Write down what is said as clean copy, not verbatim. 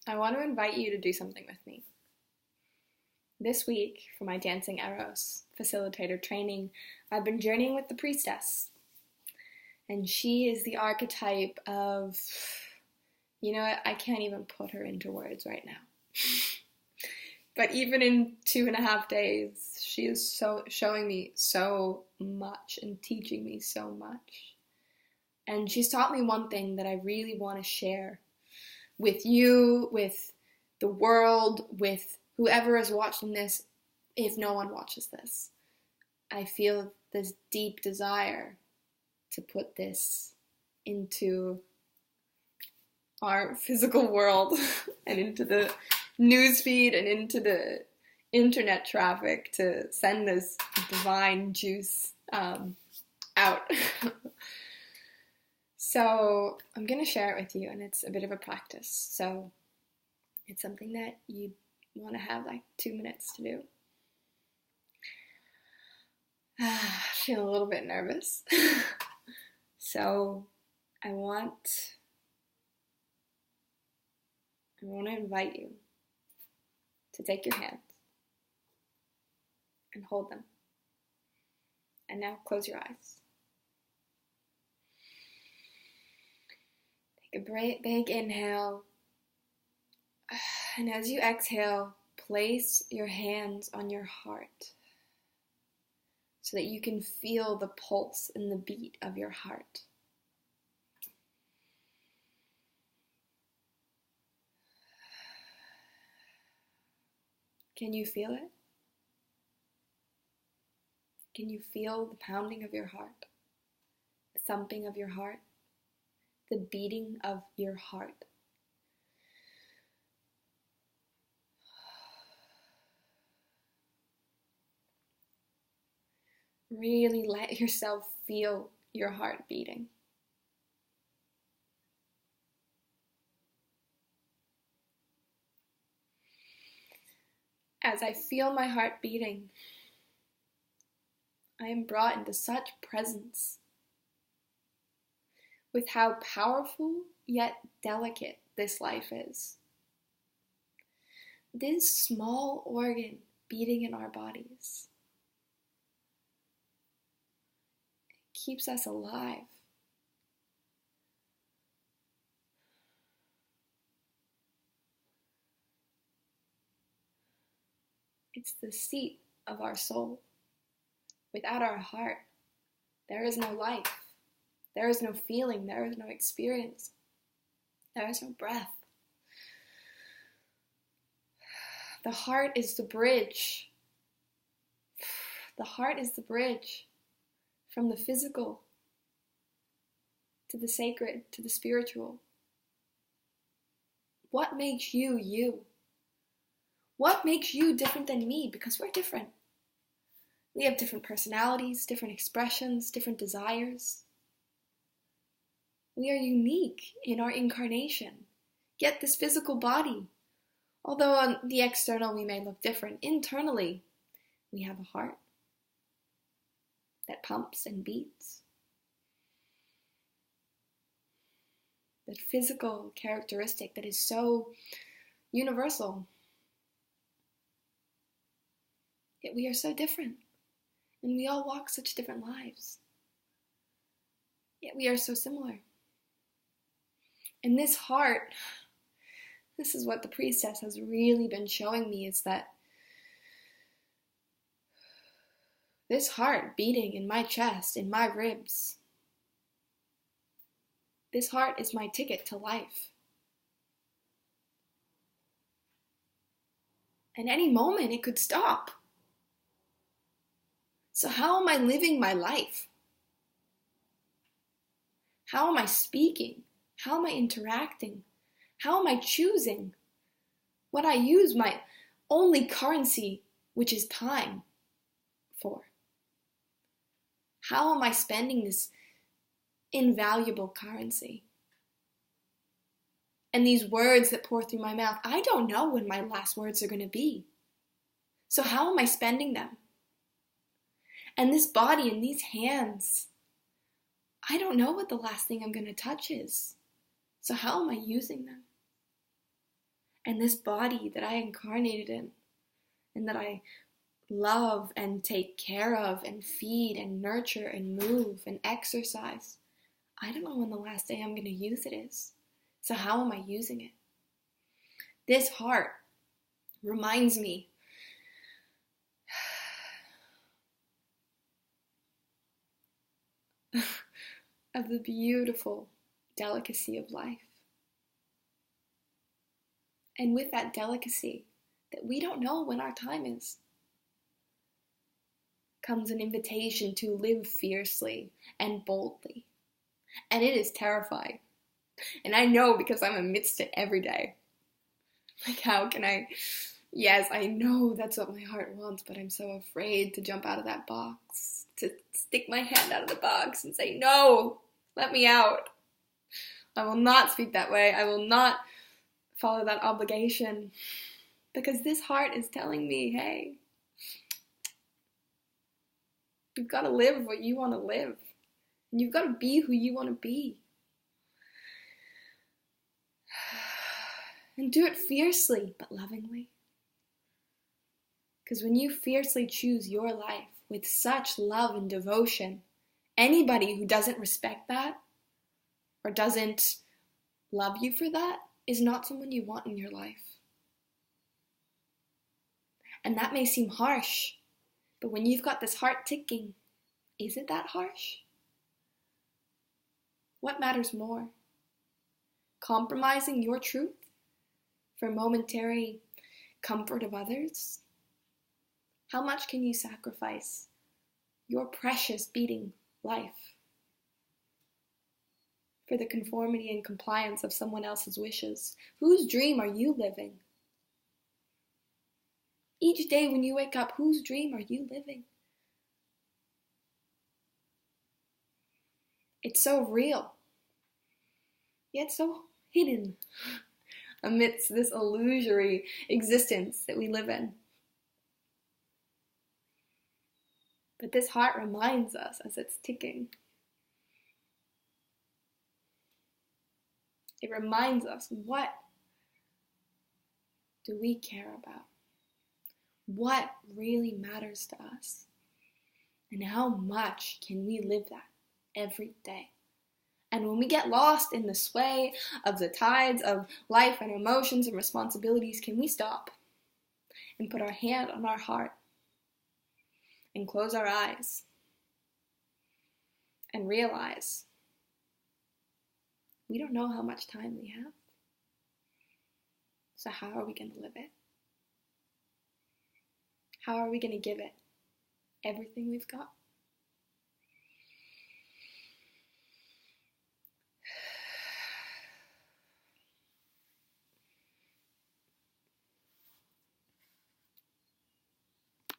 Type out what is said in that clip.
I want to invite you to do something with me. This week, for my Dancing Eros facilitator training, I've been journeying with the priestess. And she is the archetype of, I can't even put her into words right now. But even in 2.5 days, she is showing me so much and teaching me so much. And she's taught me one thing that I really want to share with you, with the world, with whoever is watching this, if no one watches this. I feel this deep desire to put this into our physical world and into the newsfeed and into the internet traffic to send this divine juice out. So I'm going to share it with you, and it's a bit of a practice. So it's something that you want to have like 2 minutes to do. I feel a little bit nervous. So I want to invite you to take your hands and hold them. And now close your eyes. Take a big inhale. And as you exhale, place your hands on your heart so that you can feel the pulse and the beat of your heart. Can you feel it? Can you feel the pounding of your heart, the thumping of your heart, the beating of your heart? Really let yourself feel your heart beating. As I feel my heart beating, I am brought into such presence with how powerful yet delicate this life is. This small organ beating in our bodies keeps us alive. It's the seat of our soul. Without our heart, there is no life. There is no feeling. There is no experience. There is no breath. The heart is the bridge. The heart is the bridge from the physical to the sacred to the spiritual. What makes you you? What makes you different than me? Because we're different. We have different personalities, different expressions, different desires. We are unique in our incarnation. Yet this physical body, although on the external we may look different, internally we have a heart that pumps and beats. That physical characteristic that is so universal. Yet we are so different. And we all walk such different lives. Yet we are so similar. And this heart, this is what the priestess has really been showing me, is that this heart beating in my chest, in my ribs, this heart is my ticket to life. And any moment it could stop. So how am I living my life? How am I speaking? How am I interacting? How am I choosing what I use my only currency, which is time, for? How am I spending this invaluable currency? And these words that pour through my mouth, I don't know when my last words are going to be. So how am I spending them? And this body and these hands, I don't know what the last thing I'm going to touch is. So how am I using them? And this body that I incarnated in, and that I love and take care of and feed and nurture and move and exercise, I don't know when the last day I'm going to use it is. So how am I using it? This heart reminds me of the beautiful delicacy of life. And with that delicacy, that we don't know when our time is, comes an invitation to live fiercely and boldly. And it is terrifying. And I know because I'm amidst it every day. Like, how can I? Yes, I know that's what my heart wants, but I'm so afraid to jump out of that box, to stick my hand out of the box and say, no, let me out. I will not speak that way. I will not follow that obligation, because this heart is telling me, hey, you've got to live what you want to live, and you've got to be who you want to be. And do it fiercely, but lovingly. Because when you fiercely choose your life with such love and devotion, anybody who doesn't respect that or doesn't love you for that is not someone you want in your life. And that may seem harsh, but when you've got this heart ticking, is it that harsh? What matters more? Compromising your truth for momentary comfort of others? How much can you sacrifice your precious beating life for the conformity and compliance of someone else's wishes? Whose dream are you living? Each day when you wake up, whose dream are you living? It's so real, yet so hidden amidst this illusory existence that we live in. But this heart reminds us as it's ticking. It reminds us, what do we care about? What really matters to us? And how much can we live that every day? And when we get lost in the sway of the tides of life and emotions and responsibilities, can we stop and put our hand on our heart and close our eyes and realize we don't know how much time we have. So how are we going to live it? How are we going to give it everything we've got?